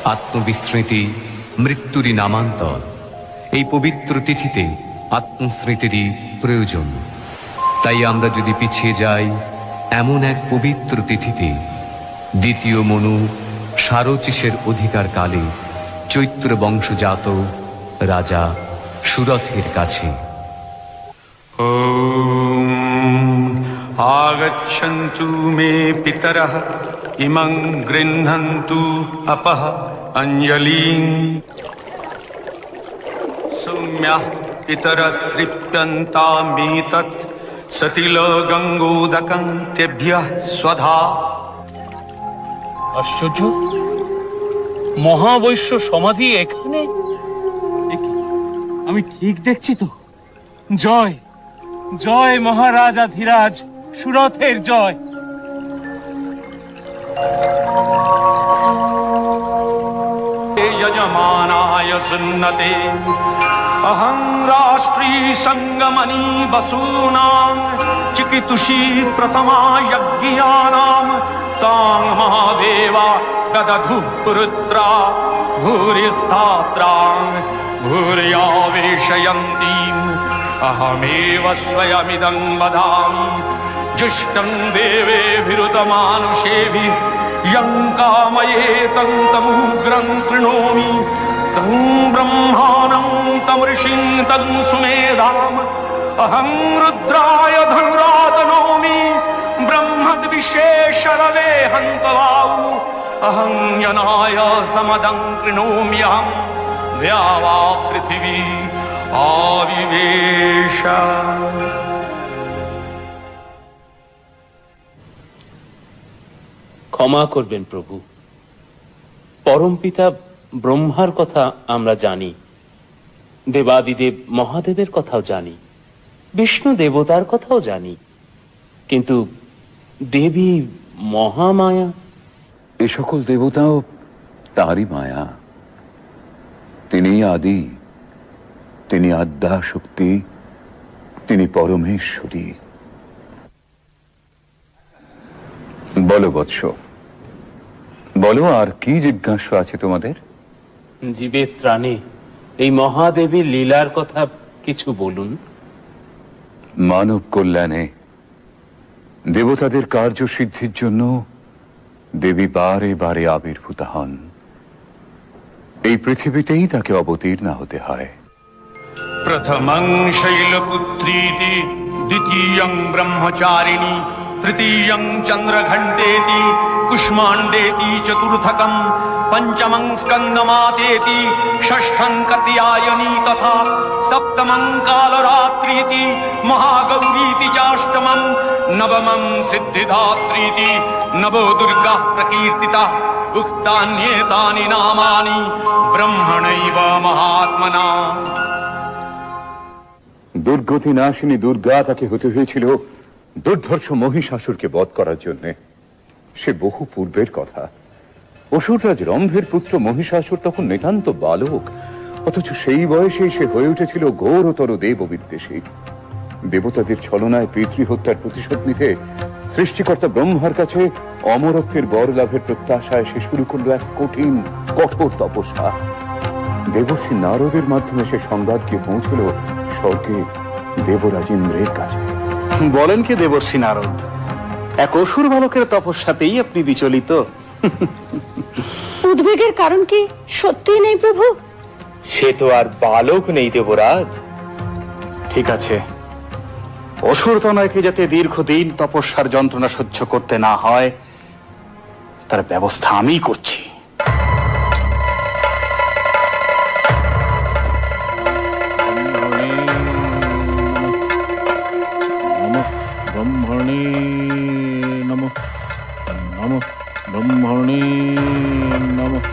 আত্মবিস্মৃতি মৃত্যুরই নামান্তর। এই পবিত্র তিথিতে আত্মস্মৃতিরই প্রয়োজন। তাই আমরা যদি পিছিয়ে যাই এমন এক পবিত্র তিথিতে, দ্বিতীয় মনু সারচিসের অধিকার কালে চৈত্র বংশজাত রাজা সুরথের কাছে। आगच्छन्तु मे पितरः इमं गृह्णन्तु अपः अंजलिं। सौम्यः पितरस्तृप्यन्तामेतत् सतिलगङ्गोदकं तेभ्यः स्वधा। আশ্চর্য, মহাবৈশ্য সমাধি এখানে? আমি ঠিক দেখছি তো? জয় জয় মহারাজা ধীরাজ, সুরথের জয়। यजमानाय सुन्नते अहं राष्ट्री संगमनी बसूनां चिकितुषी प्रथमा यज्ञानां तां महादेवा ददधु पुरुत्रा भूरिस्थात्रां भूर्यावेशयन्तीम् अहमेव स्वयमिदं वदामि। जुष्टं देवेभिरुतमानुषेभिः यं कामयेतं तमुग्रं कृणोमि। तं ब्रह्माणं तं ऋषिं तं सुमेधाम् अहं रुद्राय धनुरातनोमि। ब्रह्मद्विशेषरवे हन्तवाऊ अहं यनाय समदं कृणोम्यहं। द्यावा पृथिवी आविवेश। ক্ষমা করবেন প্রভু, পরম পিতা ব্রহ্মার কথা আমরা জানি, দেবাদিদেব মহাদেবের কথাও জানি, বিষ্ণু দেবতার কথাও জানি, কিন্তু দেবী মহামায়া। এ সকল দেবতাও তারই মায়া। তিনি আদি, তিনি আদ্যা শক্তি, তিনি পরমেশ্বরী। বলো বৎস, বলো আর কি জিজ্ঞাসা আছে তোমাদের? জীবের ত্রাণে এই মহাদেবীর লীলার কথা কিছু বলুন। মানব কল্যাণে দেবতাদের কার্যসিদ্ধির জন্য দেবী বারে বারে আবির্ভূত হন। এই পৃথিবীতেই তাকে অবতীর্ণা হতে হয়। प्रथमं शैलपुत्रीति द्वितीयं ब्रह्मचारिणी तृतीयं चन्द्रघण्टेति कुष्माण्डेति चतुर्थकं पंचमं स्कन्दमातेति षष्ठं कात्यायनी तथा सप्तमं कालरात्रीति महागौरीति चाष्टमं नवमं सिद्धिदात्रीति नवदुर्गाः प्रकीर्तिताः। उक्तान्येतानि नामानि ब्रह्मणैव महात्मना। দুর্গতি নাশিনী দুর্গা তাকে হতে হয়েছিল দুর্ধর্ষ মহিষাসুরকে বধ করার জন্য। সে বহু পূর্বের কথা। অসুররাজ রম্ভের পুত্র মহিষাসুর তখন নিতান্ত বালক, অথচ সেই বয়সেই সে হয়ে উঠেছিল ঘোরতর দেব বিদ্বেষী। দেবতাদের ছলনায় পিতৃহত্যার প্রতিশোধ নিতে সৃষ্টিকর্তা ব্রহ্মার কাছে অমরত্বের বর লাভের প্রত্যাশায় সে শুরু করলো এক কঠিন কঠোর তপস্যা। দেবর্ষি নারদের মাধ্যমে সে সংবাদ গিয়ে পৌঁছল স্বর্গে দেবরাজ ইন্দ্রের কাছে। বলেন কি দেবর্ষি নারদ, এক অসুর বালকের তপস্যাতেই আপনি বিচলিত? উদ্বেগের কারণ কি সত্যিই নেই প্রভু? সে তো আর বালক নেই দেবরাজ। ঠিক আছে, অসুর তনয়কে যাতে দীর্ঘদিন তপস্যার যন্ত্রণা সহ্য করতে না হয় তার ব্যবস্থা আমিই করছি। ব্রহ্মণে নমঃ, নমঃ ব্রহ্মণে নমঃ।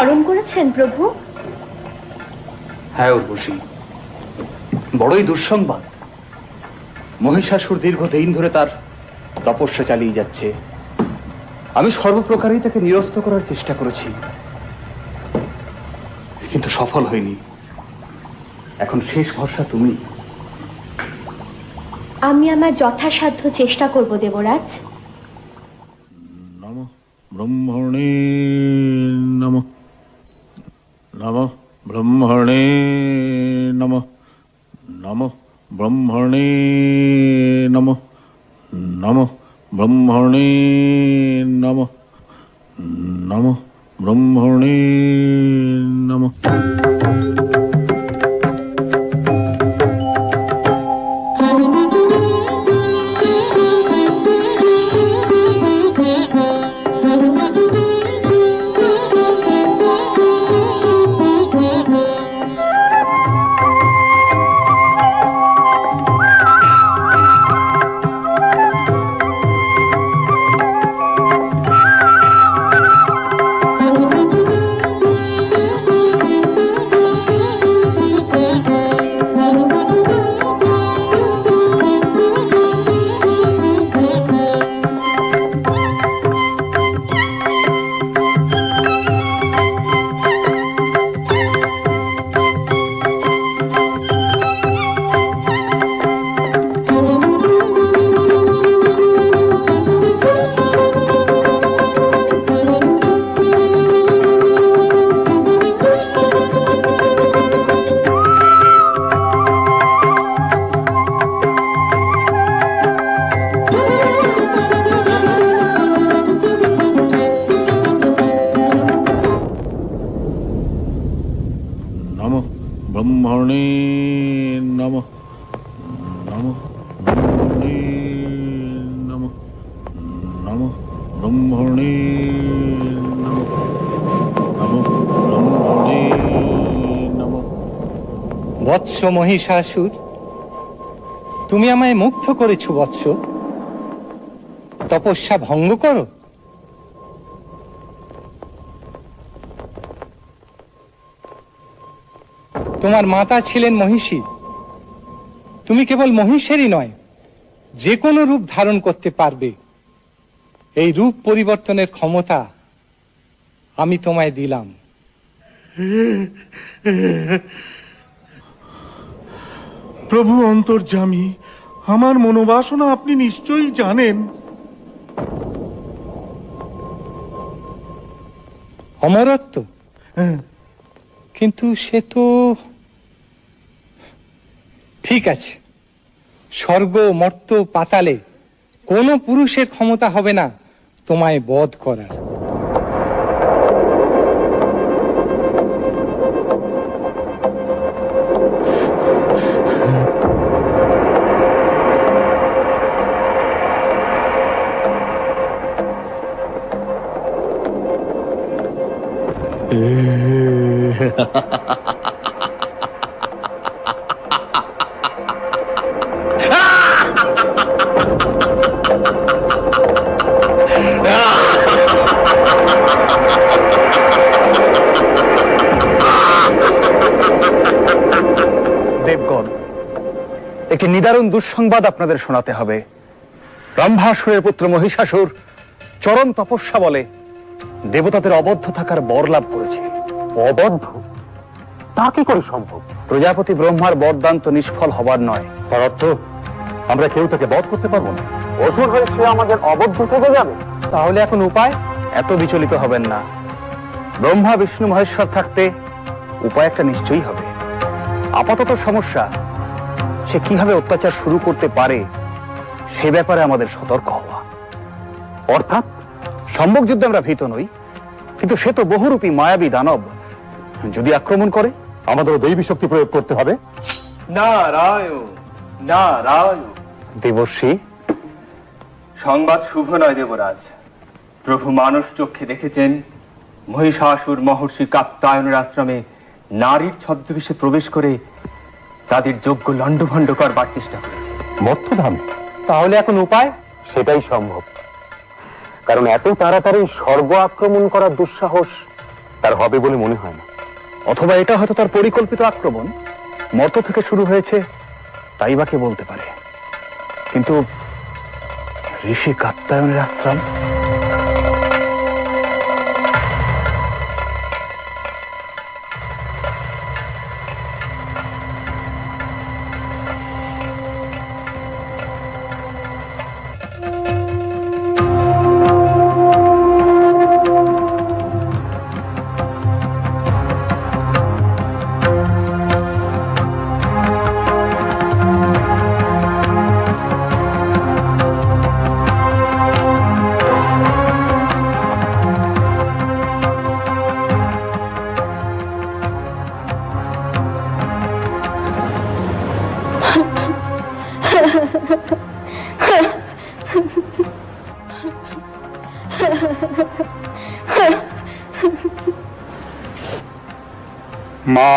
স্মরণ করেছেন প্রভু? হ্যাঁ উর্বশী, বড়ই দুঃসংবাদ। মহিষাসুর দীর্ঘদিন ধরে তার তপস্যা চালিয়ে যাচ্ছে। আমি সর্বপ্রকারেই তাকে নিরস্ত করার চেষ্টা করেছি, কিন্তু সফল হয়নি। এখন শেষ ভরসা তুমি। আমি আমার যথাসাধ্য চেষ্টা করব দেবরাজ। নমঃ ব্রহ্মণে নমঃ। নমঃ ব্রহ্মণে নমঃ। নমঃ ব্রহ্মণে নমঃ। নমঃ ব্রহ্মণে নমঃ। নমঃ ব্রহ্মণে নমঃ। নমঃ ব্রহ্মণে নমঃ। নমঃ ব্রহ্মণে নমঃ। নমঃ ব্রহ্মণে নমঃ। নমঃ ব্রহ্মণে নমঃ। বৎস মহিষাসুর, তুমি আমায় মুগ্ধ করেছ বৎস। তপস্যা ভঙ্গ করো। তোমার মাতা ছিলেন মহিষী। তুমি কেবল মহিষেরই নয়, যে কোনো রূপ ধারণ করতে পারবে। এই রূপ পরিবর্তনের ক্ষমতা আমি তোমায় দিলাম। প্রভু অন্তর্যামী, আমার মনোবাসনা আপনি নিশ্চয়ই জানেন। অমরত্ব? কিন্তু সে তো ঠিক আছে। স্বর্গ, মর্ত্য, পাতালে কোনো পুরুষের ক্ষমতা হবে না তোমায় বধ করার। দেবগণ, একে নিদারুণ দুঃসংবাদ আপনাদের শোনাতে হবে। ব্রহ্মাসুরের পুত্র মহিষাসুর চরম তপস্যা বলে দেবতাদের অবদ্ধ থাকার বর লাভ করেছে। অবদ্ধ? তা কি করে সম্ভব? প্রজাপতি ব্রহ্মার বরদান তো নিষ্ফল হবার নয়। তার অর্থ আমরা কেউ তাকে বধ করতে পারবো না। অসুর হয়ে সে আমাদের অবদ্ধ থেকে যাবে। তাহলে এখন উপায়? এত বিচলিত হবেন না। ব্রহ্মা, বিষ্ণু, মহেশ্বর থাকতে উপায় একটা নিশ্চয়ই হবে। আপাতত সমস্যা সে কিভাবে অত্যাচার শুরু করতে পারে সে ব্যাপারে আমাদের সতর্ক হওয়া। অর্থাৎ সম্মুখ যুদ্ধে আমরা ভীত নই, কিন্তু সে তো বহুরূপী মায়াবী দানব। যদি আক্রমণ করে আমাদের দৈবী শক্তি প্রয়োগ করতে হবে। নারায়ণ নারায়ণ। দেবর্ষি, সংবাদ শুভ নয় দেবরাজ। প্রভু মানস চক্ষে দেখেছেন মহিষাসুর মহর্ষি কাত্যায়নের আশ্রমে নারীর ছদ্মবেশে প্রবেশ করে তাদের যোগ্য লণ্ডভণ্ড করবার চেষ্টা করেছে। মর্তধাম? তাহলে এখন উপায়? সেটাই সম্ভব, কারণ এত তাড়াতাড়ি স্বর্গ আক্রমণ করার দুঃসাহস তার হবে বলে মনে হয় না। অথবা এটা হয়তো তার পরিকল্পিত আক্রমণ, মর্ত থেকে শুরু হয়েছে, তাই বা কে বলতে পারে। কিন্তু ঋষি কাত্যায়নের আশ্রম, মা,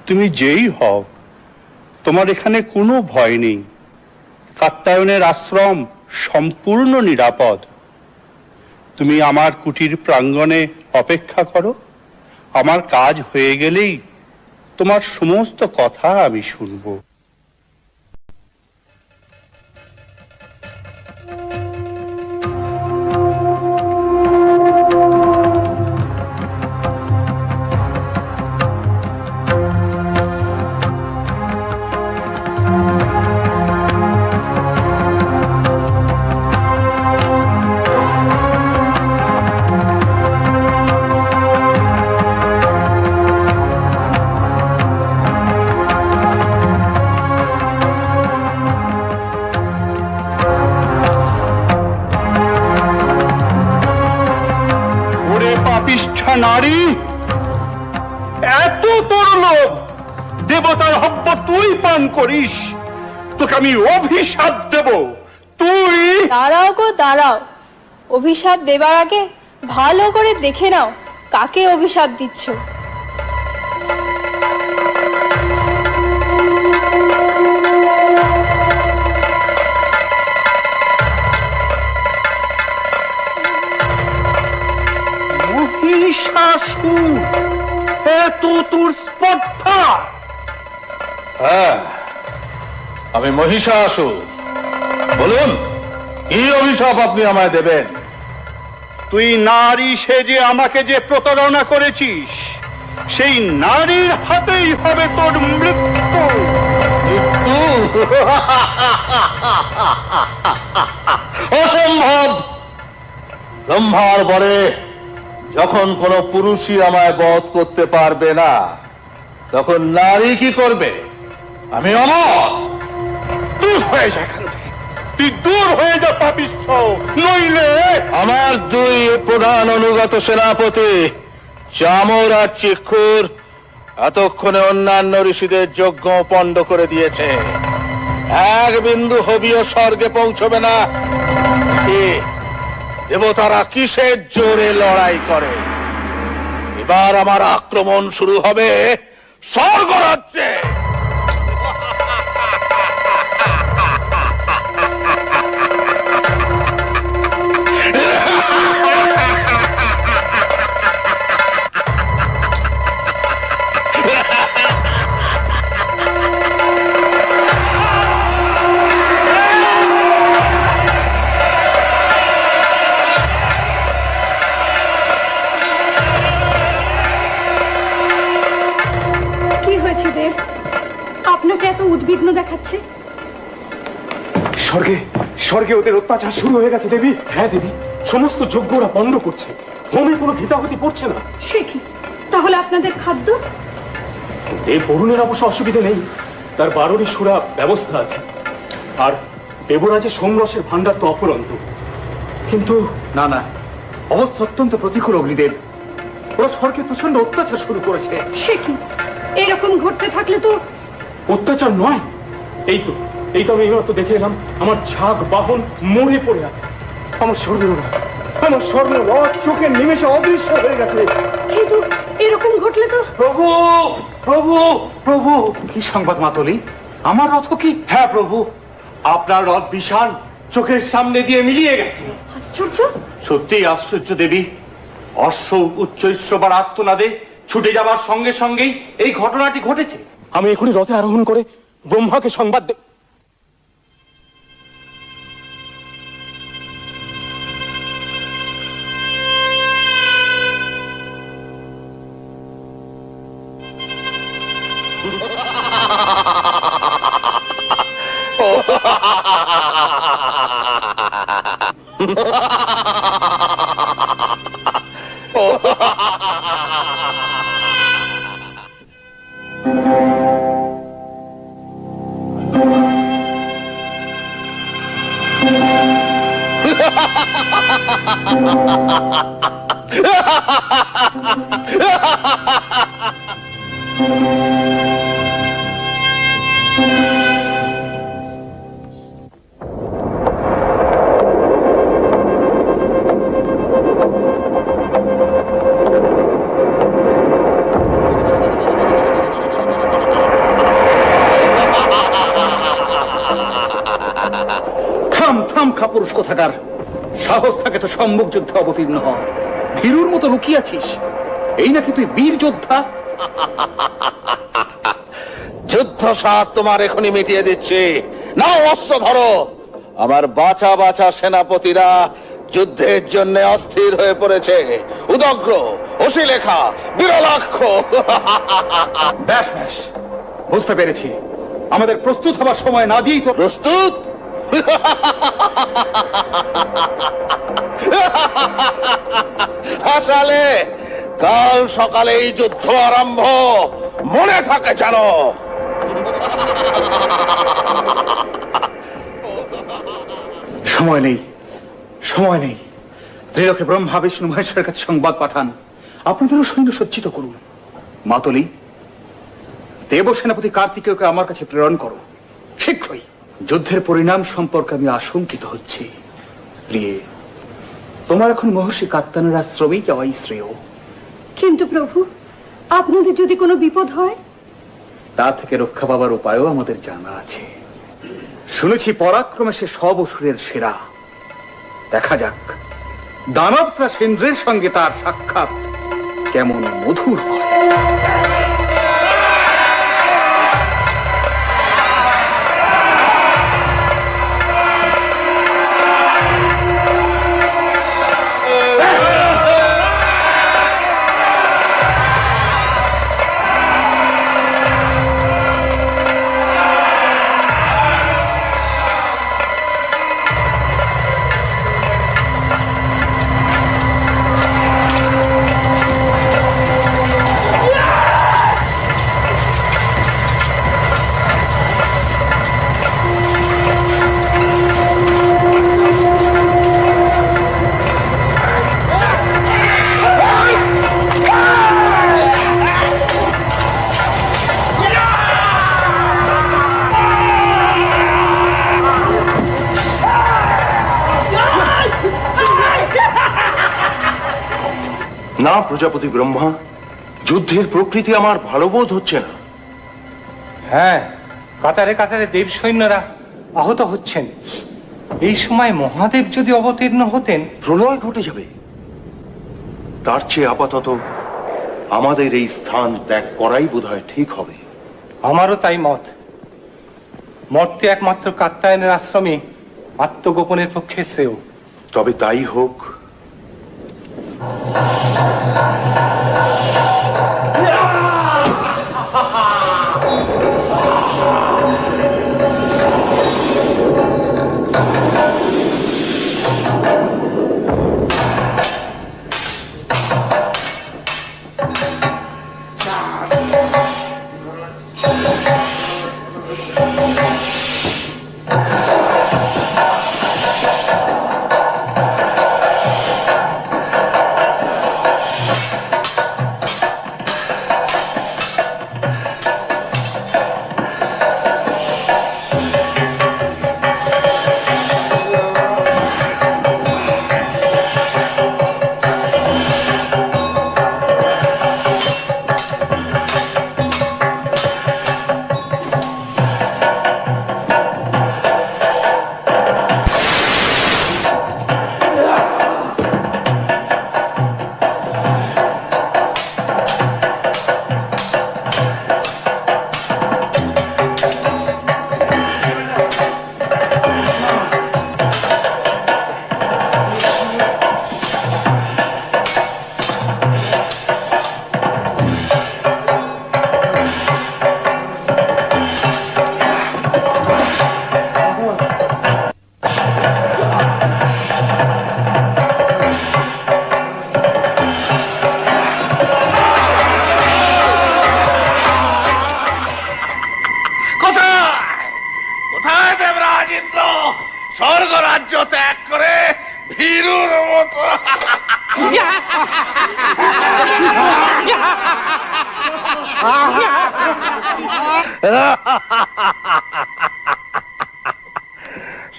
তুমি যেই হও, তোমার এখানে কোনো ভয় নেই। কাত্যায়নের আশ্রম সম্পূর্ণ নিরাপদ। তুমি আমার কুটির প্রাঙ্গণে অপেক্ষা করো। আমার কাজ হয়ে গেলেই তোমার সমস্ত কথা আমি শুনবো। নারী, এত তোর লোভ, দেবতার হব্য তুই পান করিস, তোকে আমি অভিশাপ দেব। তুই দাঁড়াও গো দাঁড়াও, অভিশাপ দেবার আগে ভালো করে দেখে নাও কাকে অভিশাপ দিচ্ছ। মহিষাসুর, এত তোর স্পর্ধা? হ্যাঁ, আমি মহিষাসুর। বলুন, কি অভিশাপ আপনি আমায় দেবেন? তুই নারী সেজে আমাকে যে প্রতারণা করেছিস, সেই নারীর হাতেই হবে তোর মৃত্যু। মৃত্যু? অসম্ভব। ব্রহ্মার বরে যখন কোন পুরুষই আমায় বধ করতে পারবে না, তখন নারী কি করবে? আমি অমর। দূর হয়ে যা এখান থেকে, তুই দূর হয়ে যা পাপিষ্ঠ, নইলে আমার দুই প্রধান অনুগত সেনাপতি চামর আর চিক্ষুর এতক্ষণে অন্যান্য ঋষিদের যজ্ঞ পণ্ড করে দিয়েছে। এক বিন্দু হবিও স্বর্গে পৌঁছবে না। দেবতারা কিসের জোরে লড়াই করে? এবার আমার আক্রমণ শুরু হবে স্বর্গরাজ্যে। আপনাকে এত উদ্বিগ্ন দেখাচ্ছে? স্বর্গে ওদের অত্যাচার শুরু হয়ে গেছে দেবী। হ্যাঁ দেবী, সমস্ত যজ্ঞ ওরা পণ্ড করছে, হোমে কোনো ঘৃতাহুতি পড়ছে না। সে কি? তাহলে আপনাদের খাদ্য? দেব বরুণের অবশ্য অসুবিধা নেই, তার 12টি সুরা ব্যবস্থা আছে, আর দেবরাজের সোমরসের ভান্ডার তো অপরন্ত। কিন্তু না না, অবস্থা অত্যন্ত প্রতিকূল অগ্নিদেব। ওরা স্বর্গে প্রচন্ড অত্যাচার শুরু করেছে। সে কি? এরকম ঘটতে থাকলে তো অত্যাচার নয়, এই তো আমি এইমাত্র দেখে এলাম, আমার ঝাঁক বাহন মরে পড়ে আছে। আমার স্বর্ণরথ চোখের নিমেষে অদৃশ্য হয়ে গেছে। কিন্তু এরকম ঘটলে তো। প্রভু প্রভু প্রভু, কি সংবাদ মাতলি? আমার রথ কি? হ্যাঁ প্রভু, আপনার রথ বিশাল চোখের সামনে দিয়ে মিলিয়ে গেছে। আশ্চর্য! সত্যি আশ্চর্য দেবী। অশ্ব উচ্চৈশ্রবার আর্তনাদে ছুটে যাবার সঙ্গে সঙ্গেই এই ঘটনাটি ঘটেছে। আমি এখনই রথে আরোহণ করে ব্রহ্মাকে সংবাদ দেব। থাম থাম কাপুরুষ কোথাকার, সাহস থাকে তো সম্মুখ যুদ্ধে অবতীর্ণ হ। ভীরুর মতো লুকিয়েছিস, এই নাকি তুই বীর যোদ্ধা? যুদ্ধ সাত তোমার এখনই মিটিয়ে দিচ্ছি। নাও অস্ত্র ধরো। আমার বাঁচা বাঁচা সেনাপতিরা যুদ্ধের জন্য অস্থির হয়ে পড়েছে। উদগ্র, অশিলেখা, বিরলাক্ষ। ব্যাস ব্যাস, বুঝতে পেরেছি। আমাদের প্রস্তুত হবার সময় না দিয়েই তো। প্রস্তুত? হাসালে, কাল সকালে এই যুদ্ধ আরম্ভ, মনে থাকে জানো। সময় নেই, সময় নেই। ত্রিলোকে ব্রহ্মা বিষ্ণু মহেশ্বরের কাছে সংবাদ পাঠান, আপনাদেরও সৈন্য সজ্জিত করুন। মাতলি, দেব সেনাপতি কার্তিকেয়কে আমার কাছে প্রেরণ করো শীঘ্রই। যুদ্ধের পরিণাম সম্পর্কে আমি আশঙ্কিত হচ্ছি। প্রিয়ে, তোমার এখন মহর্ষি কাত্তায়নের আশ্রমেই যাওয়াই শ্রেয়। কিন্তু প্রভু, আপনাদের যদি কোনো বিপদ হয়? তা থেকে রক্ষা পাবার উপায়ও আমাদের জানা আছে। শুনেছি পরাক্রমে সে সব অসুরের সেরা। দেখা যাক দানব ত্রাসেন্দ্রের সঙ্গে তার সাক্ষাৎ কেমন মধুর হয়। না প্রজাপতি ব্রহ্মা, যুদ্ধের প্রকৃতি আমার ভালো বোধ হচ্ছে না। হ্যাঁ, কাতারে কাতারে দেব সৈন্যরা আহত হচ্ছেন। এই সময় মহাদেব যদি অবতীর্ণ হতেন। প্রলয় ঘটে যাবে। তার চেয়ে আপাতত আমাদের এই স্থান ত্যাগ করাই বোধহয় ঠিক হবে। আমারও তাই মত। মর্তে একমাত্র কাত্তায়নের আশ্রমে আত্মগোপনের পক্ষে শ্রেয়। তবে তাই হোক।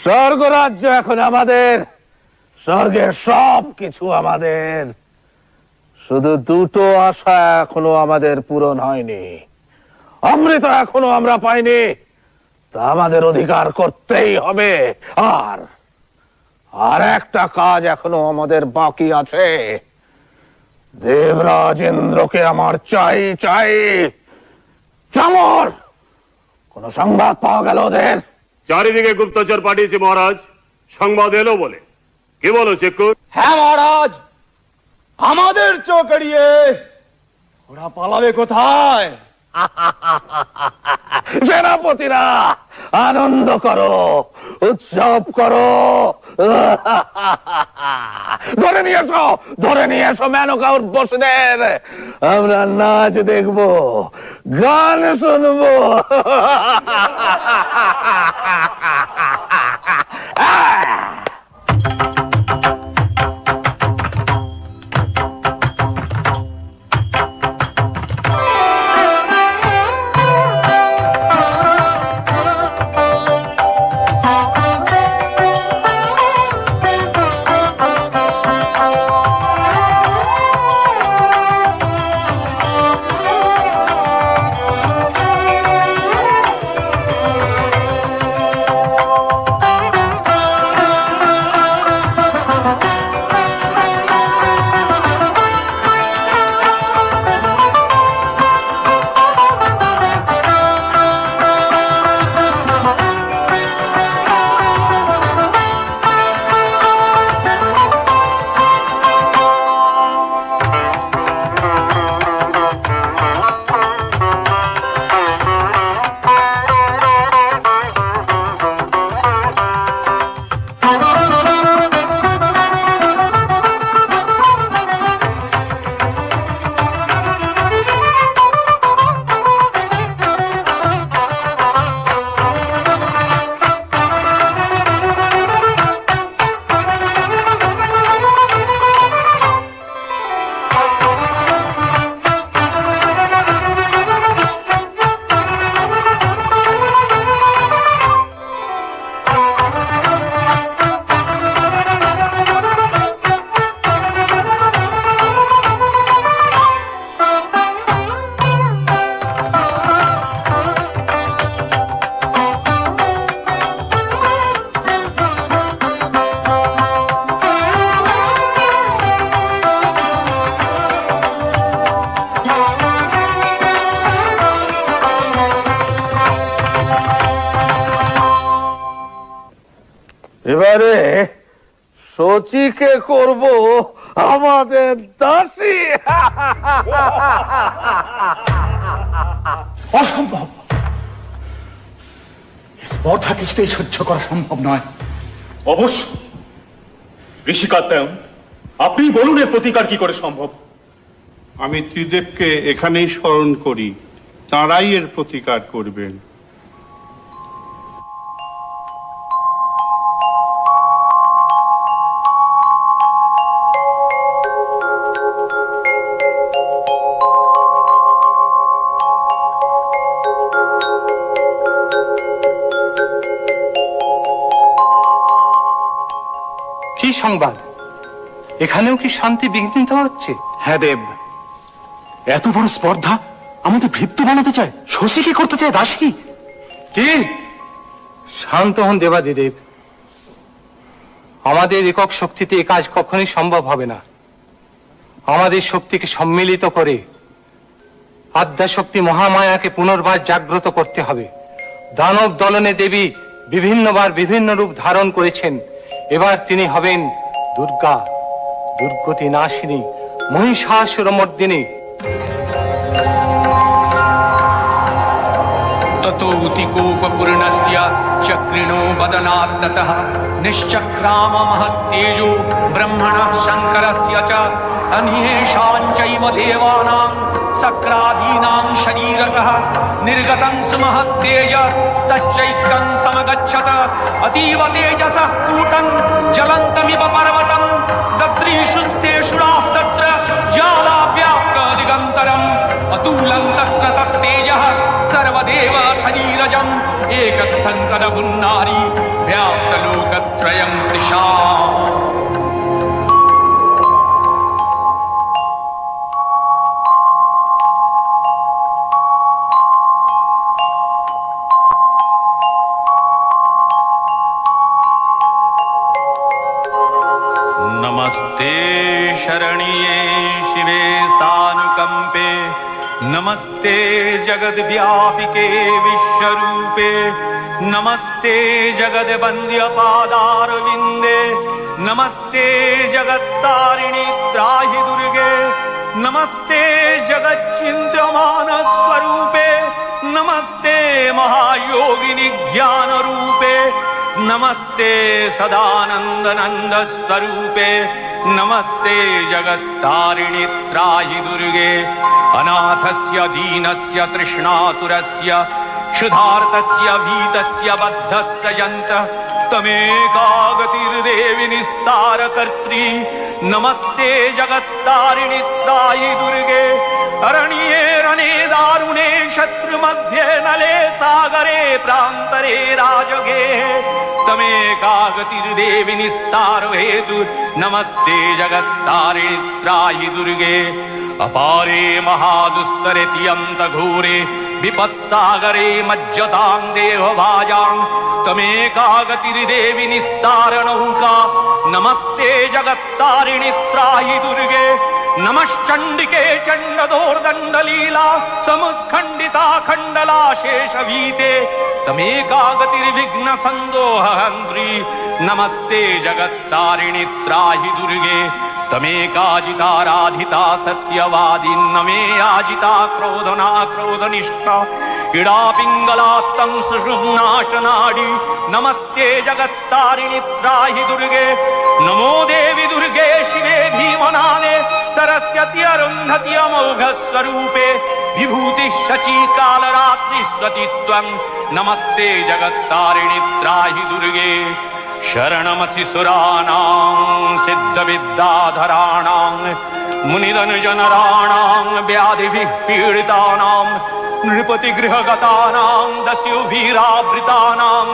স্বর্গরাজ্য এখন আমাদের, স্বর্গের সব কিছু আমাদের। শুধু দুটো আশা এখনো আমাদের পূরণ হয়নি, অমৃত এখনো আমরা পাইনি, তা আমাদের অধিকার করতেই হবে। আর একটা কাজ এখনো আমাদের বাকি আছে। দেবরাজ ইন্দ্রকে আমার চাই চাই। চামর, কোন সংবাদ পাওয়া গেল ওদের? চারিদিকে গুপ্তচর পাঠিয়েছে মহারাজ, সংবাদ এলো বলে। কি বলো চেক্কুর? হ্যাঁ মহারাজ, আমাদের চোখ এড়িয়ে ওরা পালাবে কোথায়? সেনাপতিরা, আনন্দ করো, উৎসব করো। ধরে নিয়ে এসো মেনকা উর্বশীদের। আমরা নাচ দেখবো, গান শুনবো। এবারে শচীকে করব আমাদের দাসী। অসম্ভব, স্পর্ধা কিছুতেই সহ্য করা সম্ভব নয়। অবশ্য ঋষি কাত্যায়ন, আপনি বলুন এর প্রতিকার কি করে সম্ভব? আমি ত্রিদেবকে এখানেই স্মরণ করি, তাঁরাই এর প্রতিকার করবেন। কি সংবাদ? এখানেও কি শান্তি বিঘ্নিত হচ্ছে? হ্যাঁ দেব, এত বড় স্পর্ধা আমাদের ভৃত্য বানাতে চায়, শশীকে করতে চায় দাসী। কি? শান্ত হন দেবাদিদেব, আমাদের একক শক্তিতে এ কাজ কখনোই সম্ভব হবে না। আমাদের শক্তিকে সম্মিলিত করে আদ্যাশক্তি মহামায়াকে পুনর্বার জাগ্রত করতে হবে। দানব দলনে দেবী বিভিন্নবার বিভিন্ন রূপ ধারণ করেছেন, এবার তিনি হবেন দুর্গা, দুর্গতি নাশিনী, মহিষাসুরমর্দিনী। ततोऽतिकोपपूर्णस्य चक्रिणो वदनात् ततः निश्चक्राम महत्तेजो ब्रह्मणः शङ्करस्य च अन्येषां चैव देवानां सक्रादीनां शरीरतः निर्गतं सुमहत्तेज तच्चैकं समगच्छत अतीव तेजसः कूटं ज्वलन्तमिव पर्वतं दद्रीषुस्तेषुरास्तत्र ज्वालाव्याप्त दिगन्तरम् अतुलं तत्र तत्तेजः एकस्थं तदमुन्नारी व्याप्तलोकत्रयं दिशाम् नमस्ते शरण्ये शिवे सानुकंपे नमस्ते जगद्व्यापिके विश्वरूपे नमस्ते जगद्वन्द्य पादारविन्दे नमस्ते जगत्तारिणि त्राहि दुर्गे नमस्ते जगच्चिन्त्यमान स्वरूपे नमस्ते महायोगिनि ज्ञान रूपे नमस्ते सदानंद नंद स्वरूपे नमस्ते जगत्तारिणि त्राहि दुर्गे अनाथस्य दीनस्य तृष्णातुरस्य क्षुधार्तस्य भीतस्य बद्धस्य यन्तः तमेकागतिर्देवि निस्तारकर्त्री नमस्ते जगत्तारिणि त्राहि दुर्गे अरण्ये रणे दारुणे शत्रुमध्ये नले सागरे प्रान्तरे राजगे तमेकागतिर्देवि निस्तारो हेतु नमस्ते जगत्तारिणि त्राहि दुर्गे अपारे महादुस्तरे तियन्तघोरे विपत्सागरे मज्जतां देहभाजां तमेकागतिर्देवि निस्तारणौका नमस्ते जगत्तारिणि त्राहि दुर्गे नमश्चण्डिके चण्डदोर्दण्डलीला समुत्खण्डिता खण्डला शेषवीते तमेकागतिर्विघ्न सन्दोहहन्त्री नमस्ते जगत्तारिणि त्राहि दुर्गे तमेकाजिताराधिता सत्यवादी नमे आजिता क्रोधना क्रोधनिष्ठा इडा पिङ्गलात्तं सुषुम्नाशनाडी नमस्ते जगत्तारिणि त्राहि दुर्गे नमो देवि दुर्गे शिवे भीमनादे सरस्वती अरुन्धति अमोघ स्वरूपे विभूति शची कालरात्रि स्वतित्वं नमस्ते जगत्तारिणि त्राहि दुर्गे शरणमसि सुराणां सिद्धविद्याधराणां मुनिधनजनराणां व्याधिभिः पीडितानां नृपतिगृहगतानां दस्युभिरावृतानां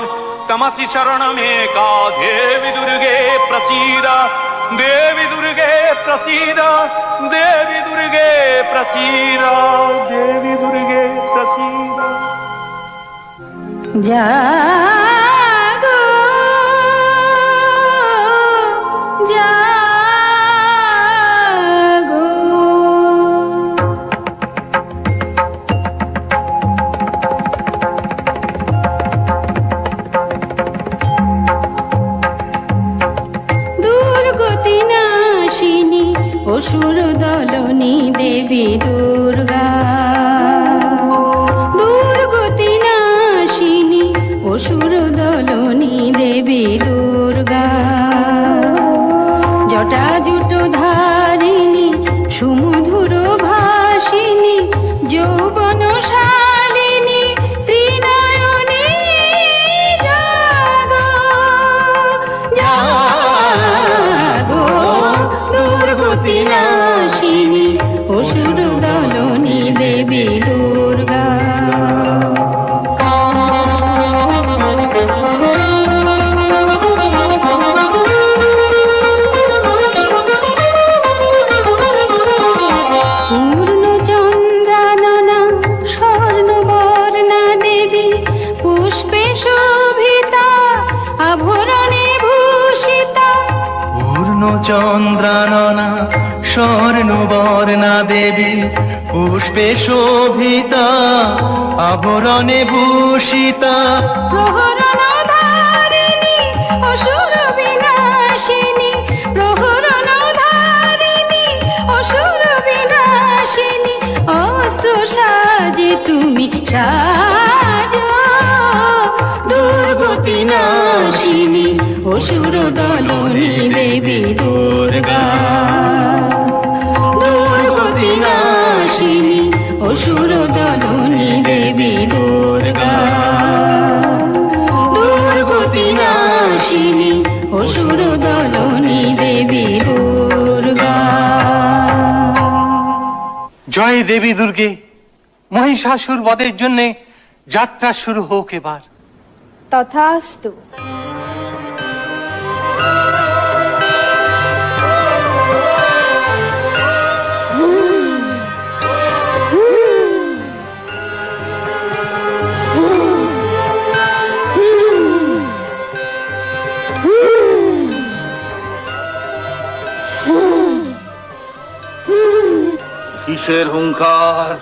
तमसि शरणमेका देवि दुर्गे प्रसीद देवि दुर्गे प्रसीद देवि दुर्गे प्रसीद देवि दुर्गे प्रसीद जागो जागो दुर्गति नाशिनी असुर दलनी देवी दुर्गा दुर्गति नाशिनी असुर दलनी देवी दुर्गा जटा जुटो धारिणी सुमधुर भाषिणी যৌবন শালিনী ত্রিনয়নী জাগো জাগো দুর্গতি নাশিনী অসুর দলনী দেবী দুর্গা চন্দ্রাননা স্বর্ণবর্ণা দেবী পুষ্পে শোভিতা আভরণে ভূষিতা প্রহরণধারিণী অসুর বিনাশিনী প্রহরণধারিণী অসুর বিনাশিনী অস্ত্র সাজে তুমি সাজো দুর্গতি নাশিনী অসুর দলনী দেবী দুর্গা দুর্গতি নাশিনী অসুর দলনী দেবী দুর্গা দুর্গতি নাশিনী অসুর দলনী দেবী দুর্গা জয় দেবী দুর্গে মহিষাসুর বধের জন্য যাত্রা শুরু হোক এবার। তথাস্তু। কিসের হুঙ্কার?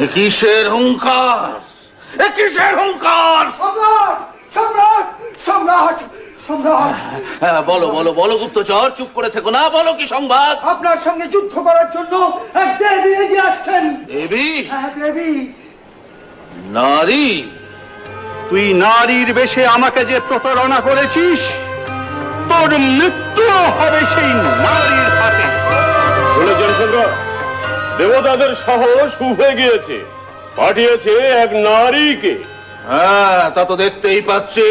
এ কিসের হুঙ্কার? এ কিসের হুঙ্কার? সম্রাট সম্রাট সম্রাট সম্রাট, হ্যাঁ, বলো বলো বলো গুপ্তচর, চুপ করে থেকো না, বলো কি সংবাদ? আপনার সঙ্গে যুদ্ধ করার জন্য এক দেবী এগিয়ে আসছেন। দেবী? হ্যাঁ, দেবী। নারী? তুই নারীর বেশে আমাকে যে প্রতারণা করেছিস, তোর মৃত্যু হবে সেই নারীর হাতে। শুনেছেন সম্রাট, দেবতাদের সাহস উঠে গিয়েছে, পাঠিয়েছে এক নারীকে। হ্যাঁ, তা তো দেখতেই পাচ্ছি।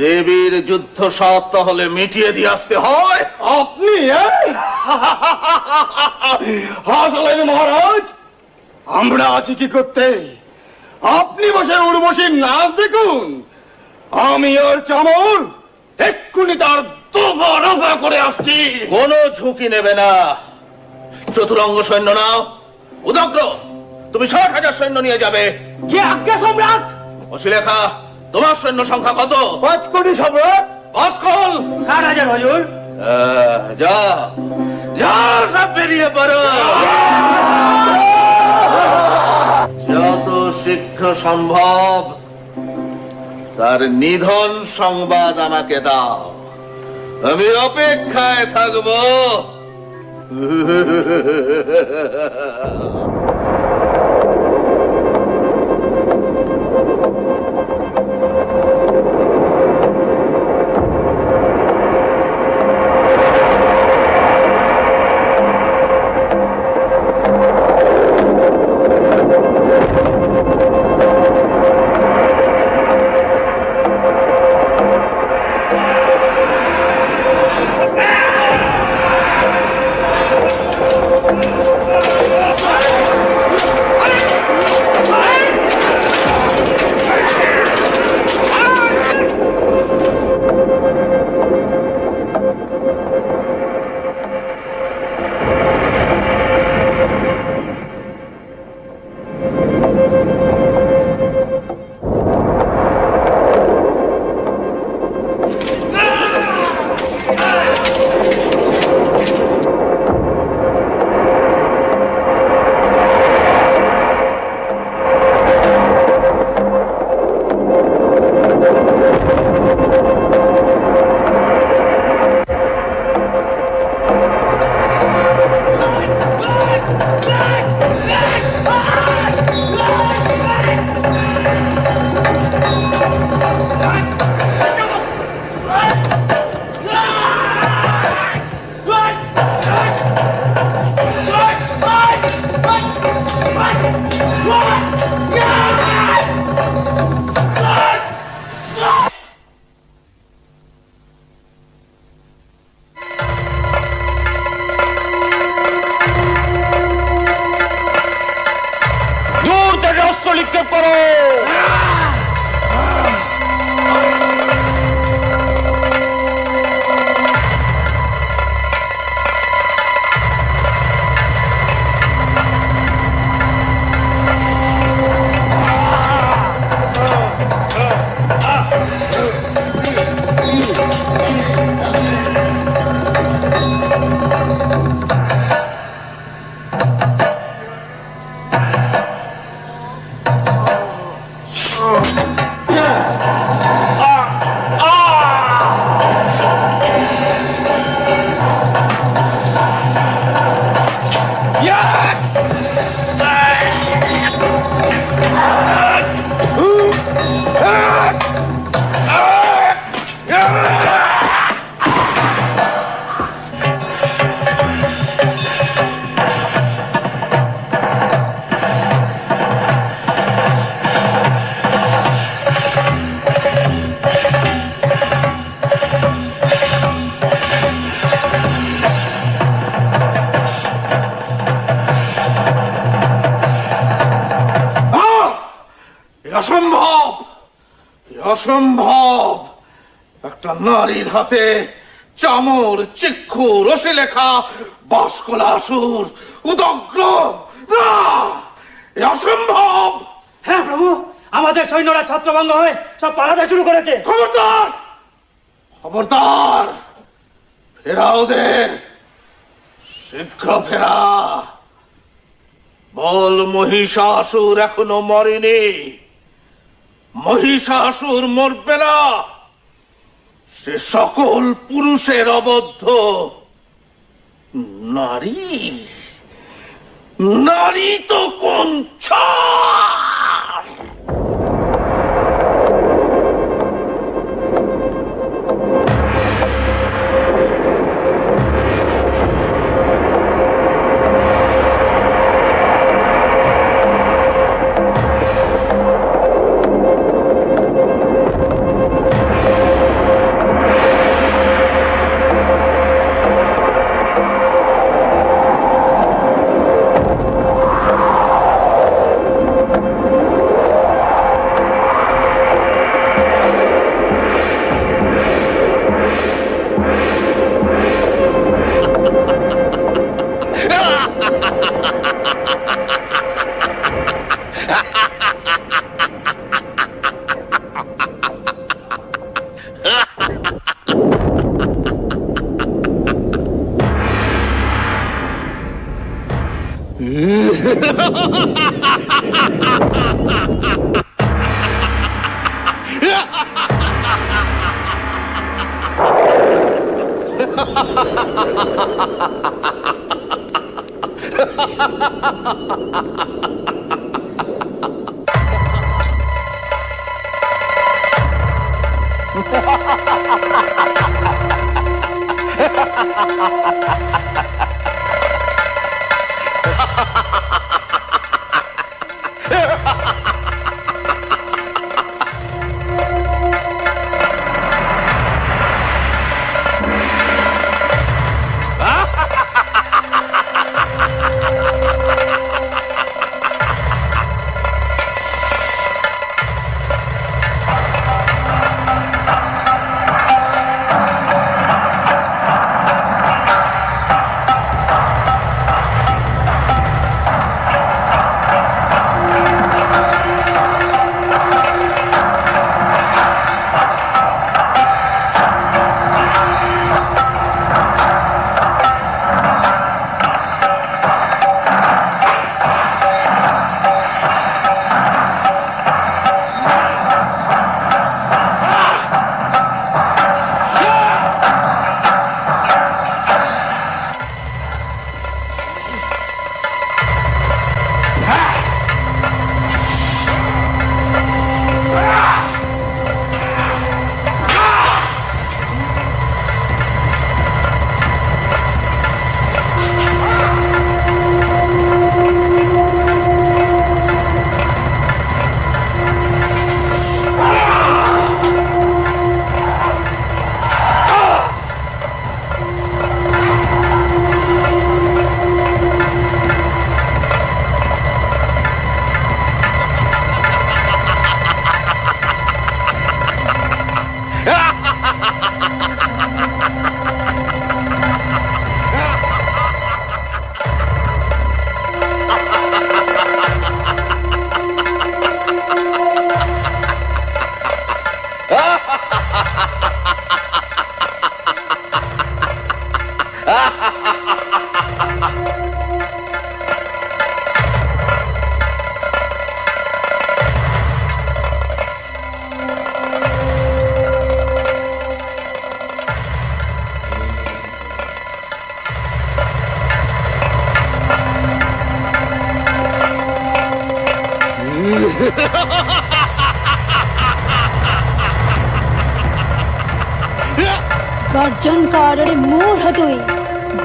দেবীর যুদ্ধ সাত তাহলে মিটিয়ে দিয়ে আসতে হয়। আপনি হাসলেন মহারাজ, আমরা আছি কি করতে? আপনি বসে উর্বশীর নাচ দেখুন, আমি ওর চামর এক্ষুনি তার দফা করে আসছি। কোনো ঝুঁকি নেবে না। চতুরঙ্গ সৈন্য নাও। উদগ্র, তুমি ৬০,০০০ সৈন্য নিয়ে যাবে। কি আজ্ঞা সম্রাট? অশিলেখা, তোমার সৈন্য সংখ্যা কত? ৫ কোটি সম্রাট। অস্কল ৬০,০০০ হুজুর। যা যা, সব বেরিয়ে পড়ো। যত শীঘ্র সম্ভব তার নিধন সংবাদ আমাকে দাও, আমি অপেক্ষায় থাকবো। অসম্ভব, অসম্ভব! একটা নারীর হাতে চামর, চিক্ষু, রসে লেখা বাসকলাসুর উদগ্র! না, এ অসম্ভব! হ্যাঁ প্রভু, আমাদের সৈন্যরা ছত্রভঙ্গ হয়ে সব পালাতে শুরু করেছে। খবরদার! খবরদার! ফেরা ওদের, শীঘ্র ফেরা। বল মহিষাসুর এখনো মরেনি। মহিষাসুর মরবে না। সে সকল পুরুষের অবদ্ধ। নারী, নারী তো কোন ছাড়! গর্জন কর রে মূঢ় তুই,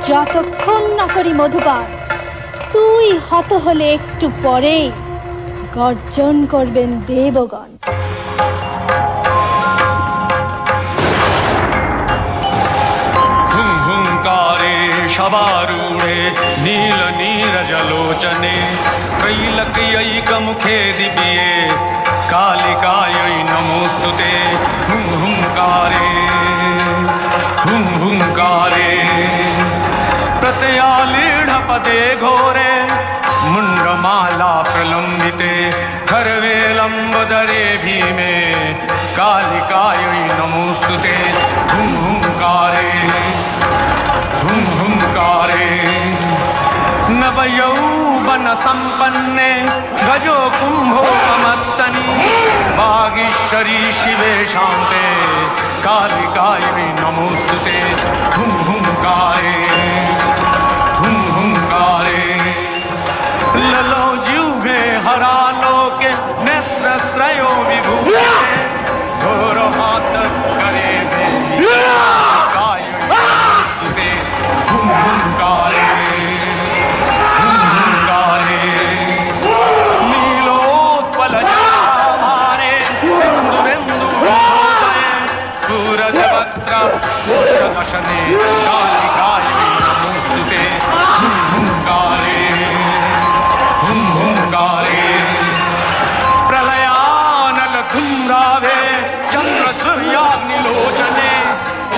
যতক্ষণ না করি মধুপান। তুই হত হলে একটু পরে গর্জন করবেন দেবগণ। हुंकारे शबारूढे नील नीरजलोचने त्रैलक्यैकमुखे दिव्ये कालिकायै नमोस्तुते हुं हुंकारे प्रत्ययालीढपदे घोरे मुण्डमाला प्रलम्बिते खर्वे लम्बोदरे भीमे कालिकायै नमोस्तुते हुं हुंकारे नवयौवन संपन्ने गजो कुंभो नमस्तनी वागीश्वरी शिवे शांते कालिकायै नमोस्तुते हुं हुंकारे ललो जिह्वे हरालोके नेत्रत्रयो विभूते घोरहास करे देवी कालिकायै नमोस्तुते हुं हुंकारे नीलोत्पल जलाभारे सिंधुबिन्दुभूतये सूरजवक्त्र पुष्पदशने कालिकायै नमोस्तुते हुं हुंकारे प्रलयानल धूम्रावे चंद्र सूर्याग्निलोचने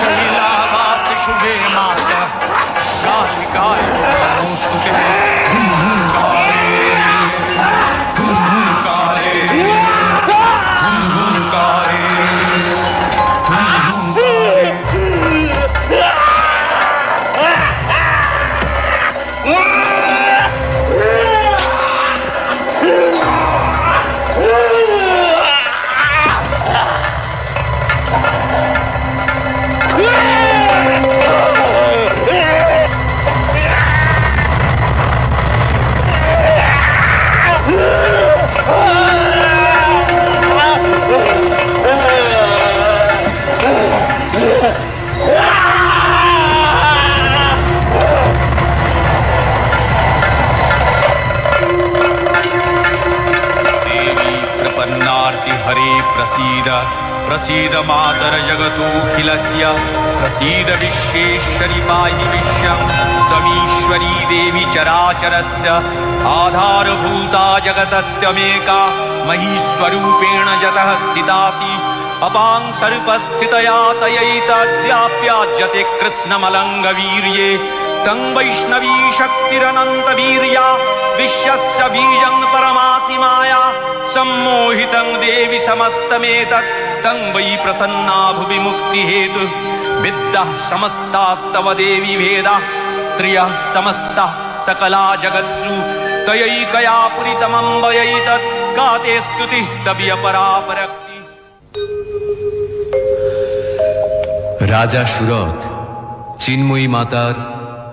शैलावास शुभे मास कालिकायै नमोस्तुते हुं हुंकारे हरे प्रसीद प्रसीद मातर जगतोऽखिलस्य प्रसीद विश्वेश्वरि पाहि विश्वं त्वमीश्वरी देवी चराचरस्य आधारभूता जगतस्त्वमेका महीस्वरूपेण जतः स्थितासि अपां सर्पस्थितया तयैतद्व्याप्याज्यते कृत्स्नमलङ्गवीर्ये तं वैष्णवी शक्तिरनन्तवीर्या विश्वस्य बीजं परमासि माया सम्मोहितं देवि समस्तमेतत् तं वै प्रसन्ना भुवि मुक्तिहेतुः विद्याः समस्तास्तव देवि भेदाः स्त्रियः समस्ताः सकला जगत्सु तयैकया पुरितमम्बयैतत् का ते स्तुतिस्तव्यपरापरक्ति। রাজা সুরথ চিন্ময়ী মাতার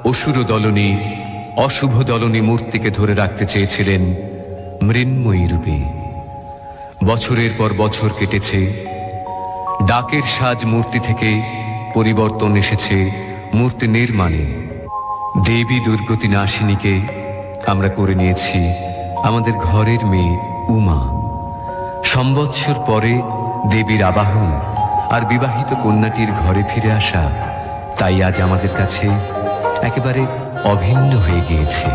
অসুর দলনী অশুভ দলনী মূর্তিকে ধরে রাখতে চেয়েছিলেন মৃন্ময়ী রূপে। বছরের পর বছর কেটেছে, ডাকের সাজ মূর্তি থেকে পরিবর্তন এসেছে মূর্তি নির্মাণে। দেবী দুর্গতি নাশিনীকে আমরা করে নিয়েছি আমাদের ঘরের মেয়ে উমা। সম্বৎসর পরে দেবীর আবাহন আর বিবাহিত কন্যাটির ঘরে ফিরে আসা তাই আজ আমাদের কাছে একেবারে অভিন্ন হয়ে গিয়েছে।